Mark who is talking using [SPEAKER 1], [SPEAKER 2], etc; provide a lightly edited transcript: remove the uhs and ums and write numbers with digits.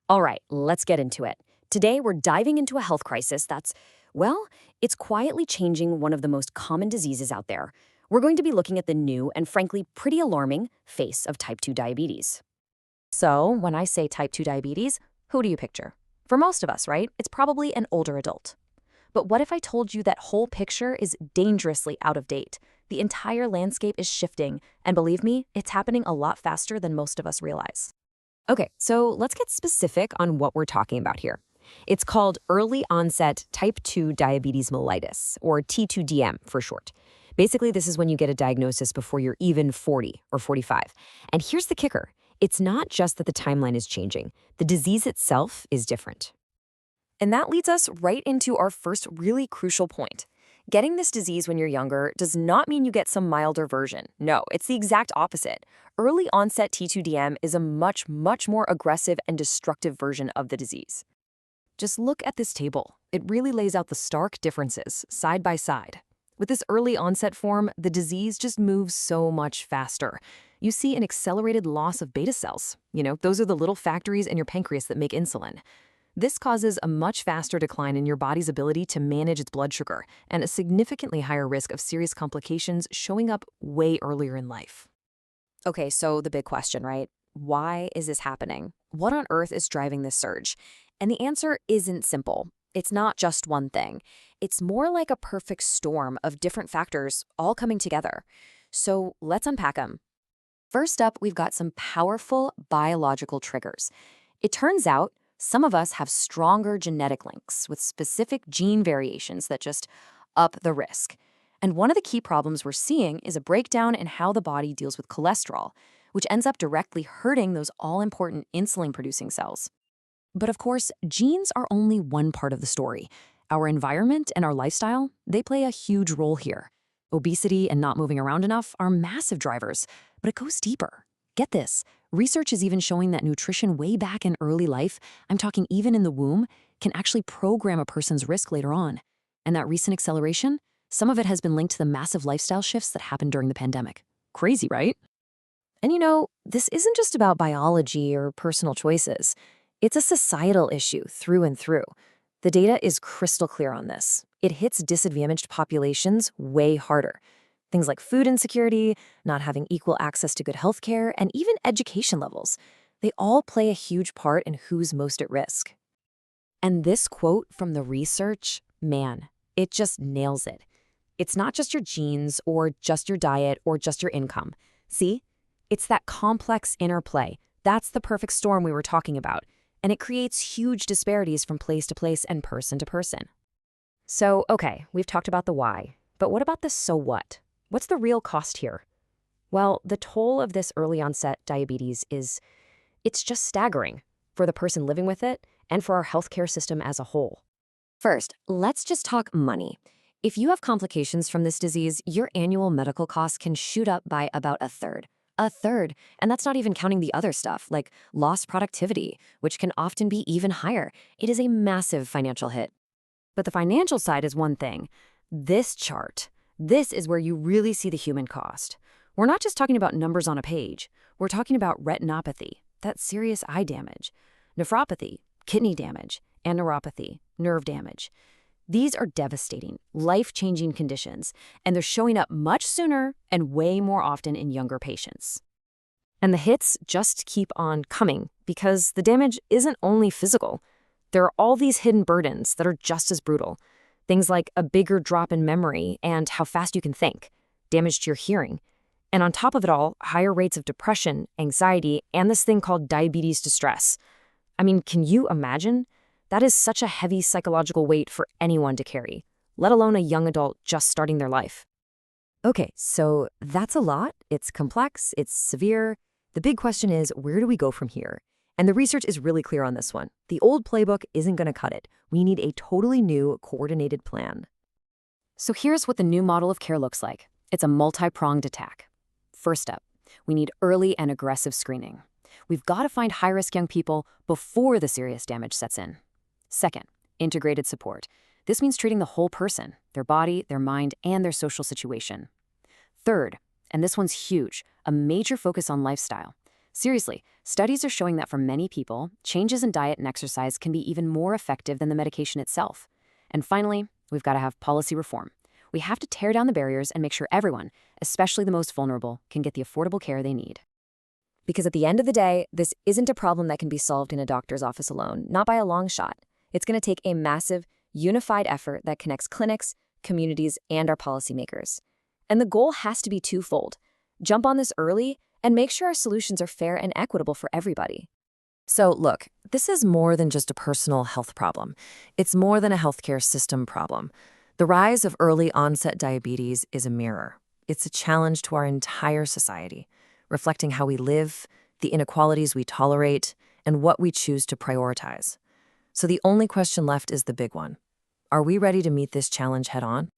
[SPEAKER 1] All right, let's get into it. Today, we're diving into a health crisis that's, well, it's quietly changing one of the most common diseases out there. We're going to be looking at the new and frankly pretty alarming face of type 2 diabetes. So, when I say type 2 diabetes, who do you picture? For most of us, right? It's probably an older adult. But what if I told you that whole picture is dangerously out of date? The entire landscape is shifting, and believe me, it's happening a lot faster than most of us realize. Okay, so let's get specific on what we're talking about here. It's called early-onset type 2 diabetes mellitus, or T2DM for short. Basically, this is when you get a diagnosis before you're even 40 or 45. And here's the kicker. It's not just that the timeline is changing. The disease itself is different. And that leads us right into our first really crucial point. Getting this disease when you're younger does not mean you get some milder version. No, it's the exact opposite. Early onset T2DM is a much more aggressive and destructive version of the disease. Just look at this table. It really lays out the stark differences, side by side. With this early onset form, the disease just moves so much faster. You see an accelerated loss of beta cells. Those are the little factories in your pancreas that make insulin. This causes a much faster decline in your body's ability to manage its blood sugar and a significantly higher risk of serious complications showing up way earlier in life. Okay, so the big question, right? Why is this happening? What on earth is driving this surge? And the answer isn't simple. It's not just one thing. It's more like a perfect storm of different factors all coming together. So let's unpack them. First up, we've got some powerful biological triggers. It turns out some of us have stronger genetic links with specific gene variations that just up the risk. And one of the key problems we're seeing is a breakdown in how the body deals with cholesterol, which ends up directly hurting those all-important insulin-producing cells. But of course, genes are only one part of the story. Our environment and our lifestyle, they play a huge role here. Obesity and not moving around enough are massive drivers, but it goes deeper. Get this, research is even showing that nutrition way back in early life, I'm talking even in the womb, can actually program a person's risk later on. And that recent acceleration, some of it has been linked to the massive lifestyle shifts that happened during the pandemic. Crazy, right? And this isn't just about biology or personal choices. It's a societal issue through and through. The data is crystal clear on this. It hits disadvantaged populations way harder. Things like food insecurity, not having equal access to good healthcare, and even education levels. They all play a huge part in who's most at risk. And this quote from the research, man, it just nails it. It's not just your genes or just your diet or just your income. See? It's that complex interplay. That's the perfect storm we were talking about. And it creates huge disparities from place to place and person to person. So, okay, we've talked about the why. But what about the so what? What's the real cost here? Well, the toll of this early onset diabetes it's just staggering for the person living with it and for our healthcare system as a whole. First, let's just talk money. If you have complications from this disease, your annual medical costs can shoot up by about a third. A third, and that's not even counting the other stuff like lost productivity, which can often be even higher. It is a massive financial hit. But the financial side is one thing. This chart. This is where you really see the human cost. We're not just talking about numbers on a page. We're talking about retinopathy, that serious eye damage, nephropathy, kidney damage, and neuropathy, nerve damage. These are devastating, life-changing conditions, and they're showing up much sooner and way more often in younger patients. And the hits just keep on coming because the damage isn't only physical. There are all these hidden burdens that are just as brutal. Things like a bigger drop in memory and how fast you can think, damage to your hearing. And on top of it all, higher rates of depression, anxiety, and this thing called diabetes distress. I mean, can you imagine? That is such a heavy psychological weight for anyone to carry, let alone a young adult just starting their life. Okay, so that's a lot. It's complex, it's severe. The big question is, where do we go from here? And the research is really clear on this one. The old playbook isn't going to cut it. We need a totally new, coordinated plan. So here's what the new model of care looks like. It's a multi-pronged attack. First up, we need early and aggressive screening. We've got to find high-risk young people before the serious damage sets in. Second, integrated support. This means treating the whole person, their body, their mind, and their social situation. Third, and this one's huge, a major focus on lifestyle. Seriously, studies are showing that for many people, changes in diet and exercise can be even more effective than the medication itself. And finally, we've got to have policy reform. We have to tear down the barriers and make sure everyone, especially the most vulnerable, can get the affordable care they need. Because at the end of the day, this isn't a problem that can be solved in a doctor's office alone, not by a long shot. It's going to take a massive, unified effort that connects clinics, communities, and our policymakers. And the goal has to be twofold. Jump on this early and make sure our solutions are fair and equitable for everybody.
[SPEAKER 2] So look, this is more than just a personal health problem. It's more than a healthcare system problem. The rise of early-onset diabetes is a mirror. It's a challenge to our entire society, reflecting how we live, the inequalities we tolerate, and what we choose to prioritize. So the only question left is the big one. Are we ready to meet this challenge head-on?